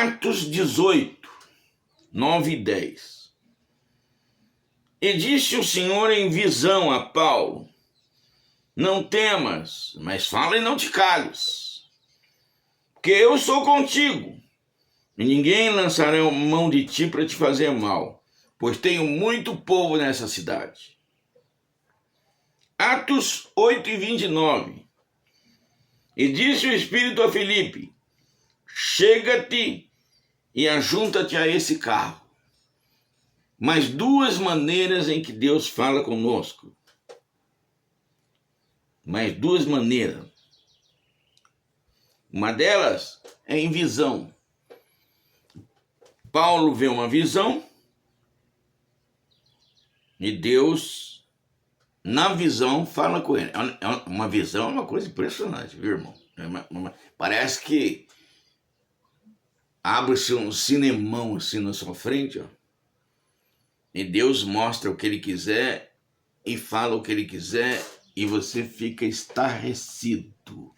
Atos 18, 9 e 10. E disse o Senhor em visão a Paulo: não temas, mas fala e não te cales, porque eu sou contigo, e ninguém lançará mão de ti para te fazer mal, pois tenho muito povo nessa cidade. Atos 8 e 29. E disse o Espírito a Filipe: chega-te e ajunta-te a esse carro. Mas duas maneiras em que Deus fala conosco. Mas duas maneiras. Uma delas é em visão. Paulo vê uma visão e Deus, na visão, fala com ele. Uma visão é uma coisa impressionante, viu, irmão? Parece que abre-se um cinemão assim na sua frente, ó. E Deus mostra o que Ele quiser e fala o que Ele quiser e você fica estarrecido.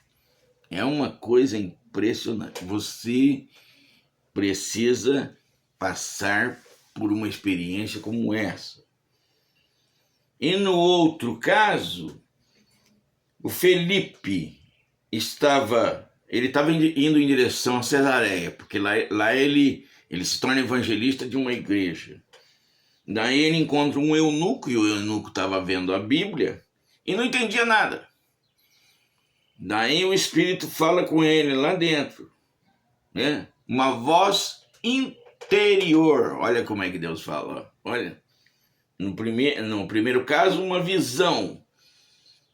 É uma coisa impressionante. Você precisa passar por uma experiência como essa. E no outro caso, o Felipe estava indo em direção a Cesareia, porque lá ele se torna evangelista de uma igreja. Daí ele encontra um eunuco, e o eunuco estava vendo a Bíblia e não entendia nada. Daí o Espírito fala com ele lá dentro, né? Uma voz interior. Olha como é que Deus fala. Olha, no primeiro caso, uma visão.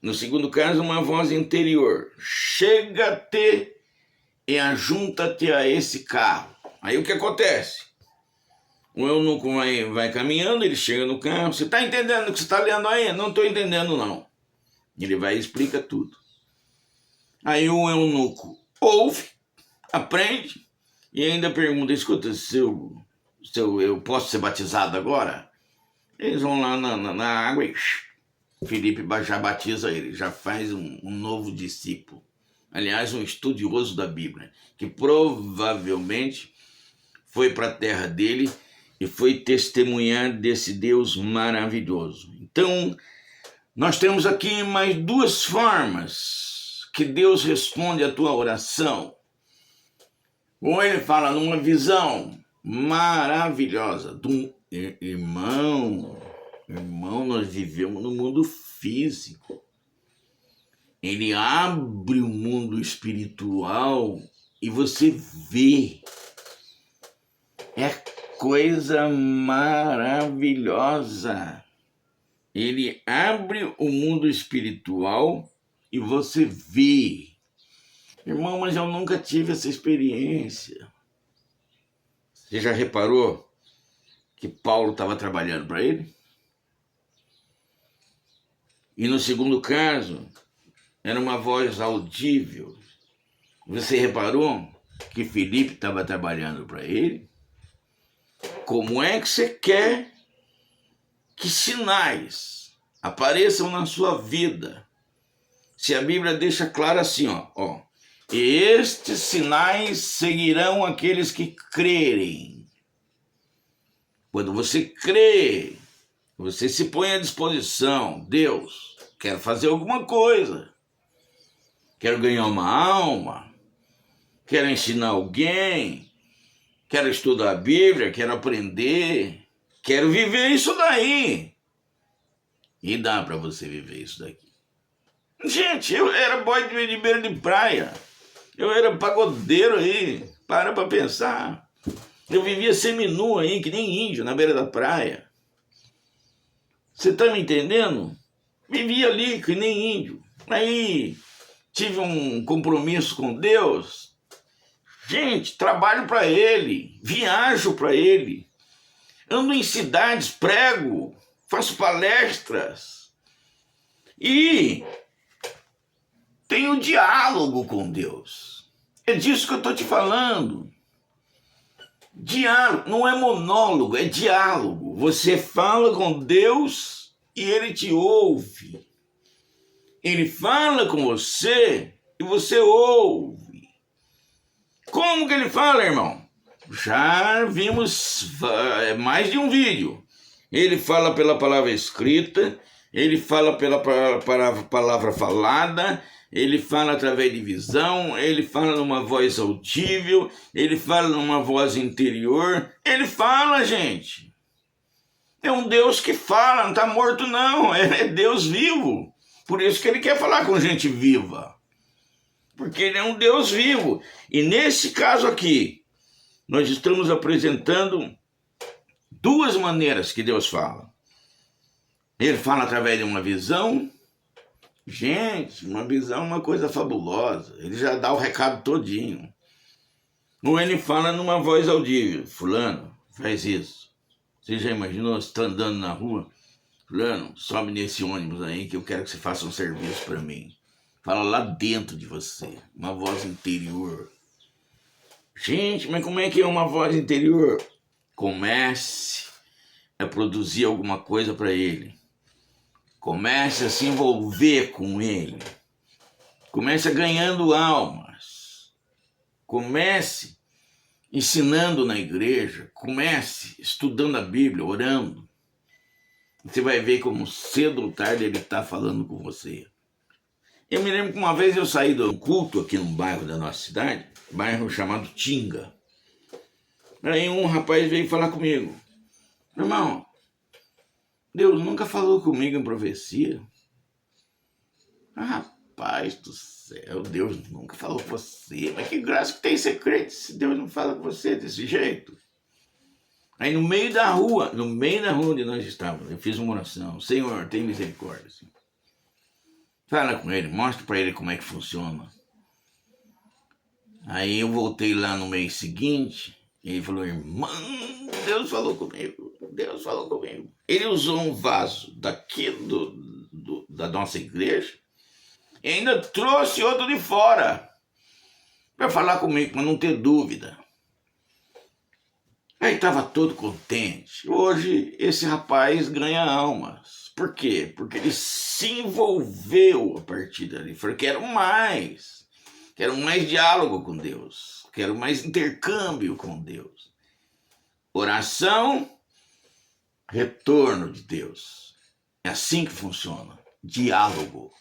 No segundo caso, uma voz interior. Chega-te e ajunta-te a esse carro. Aí o que acontece? O eunuco vai caminhando, ele chega no carro. Você está entendendo o que você está lendo aí? Não estou entendendo, não. Ele vai e explica tudo. Aí o eunuco ouve, aprende e ainda pergunta: escuta, eu posso ser batizado agora? Eles vão lá na água e Felipe já batiza ele, já faz um novo discípulo. Aliás, um estudioso da Bíblia, que provavelmente foi para a terra dele e foi testemunhar desse Deus maravilhoso. Então, nós temos aqui mais duas formas que Deus responde à tua oração. Ou ele fala numa visão maravilhosa de um irmão, nós vivemos no mundo físico. Ele abre o mundo espiritual e você vê. É coisa maravilhosa. Ele abre o mundo espiritual e você vê. Irmão, mas eu nunca tive essa experiência. Você já reparou que Paulo estava trabalhando para ele? E no segundo caso, era uma voz audível. Você reparou que Felipe estava trabalhando para ele? Como é que você quer que sinais apareçam na sua vida? Se a Bíblia deixa claro assim, ó. E estes sinais seguirão aqueles que crerem. Quando você crê, você se põe à disposição. Deus, quero fazer alguma coisa. Quero ganhar uma alma. Quero ensinar alguém. Quero estudar a Bíblia. Quero aprender. Quero viver isso daí. E dá para você viver isso daqui. Gente, eu era boy de beira de praia. Eu era pagodeiro aí. Para pensar. Eu vivia seminu aí, que nem índio, na beira da praia. Você tá me entendendo? Vivia ali, que nem índio. Aí tive um compromisso com Deus. Gente, trabalho para Ele. Viajo para Ele. Ando em cidades, prego. Faço palestras. E tenho diálogo com Deus. É disso que eu estou te falando. Diálogo, não é monólogo, é diálogo. Você fala com Deus e Ele te ouve. Ele fala com você e você ouve. Como que Ele fala, irmão? Já vimos mais de um vídeo. Ele fala pela palavra escrita, ele fala pela palavra falada, ele fala através de visão, ele fala numa voz audível, ele fala numa voz interior. Ele fala, gente. É um Deus que fala, não está morto não, é Deus vivo. Por isso que ele quer falar com gente viva. Porque ele é um Deus vivo. E nesse caso aqui, nós estamos apresentando duas maneiras que Deus fala. Ele fala através de uma visão. Gente, uma visão é uma coisa fabulosa. Ele já dá o recado todinho. Ou ele fala numa voz audível. Fulano, faz isso. Você já imaginou, você está andando na rua? Fulano, sobe nesse ônibus aí que eu quero que você faça um serviço para mim. Fala lá dentro de você. Uma voz interior. Gente, mas como é que é uma voz interior? Comece a produzir alguma coisa para ele. Comece a se envolver com ele. Comece ganhando almas. Comece ensinando na igreja. Comece estudando a Bíblia, orando. Você vai ver como cedo ou tarde ele está falando com você. Eu me lembro que uma vez eu saí de um culto aqui num bairro da nossa cidade, bairro chamado Tinga. Aí um rapaz veio falar comigo. Irmão, Deus nunca falou comigo em profecia. Rapaz do céu, Deus nunca falou com você. Mas que graça que tem ser crente se Deus não fala com você desse jeito. Aí no meio da rua onde nós estávamos, eu fiz uma oração. Senhor, tem misericórdia. Senhor. Fala com ele, mostra para ele como é que funciona. Aí eu voltei lá no mês seguinte, e ele falou, irmão, Deus falou comigo, Deus falou comigo. Ele usou um vaso daqui da nossa igreja e ainda trouxe outro de fora para falar comigo, para não ter dúvida. Aí estava todo contente. Hoje esse rapaz ganha almas. Por quê? Porque ele se envolveu a partir dali. Falou, quero mais diálogo com Deus. Quero mais intercâmbio com Deus. Oração, retorno de Deus. É assim que funciona. Diálogo.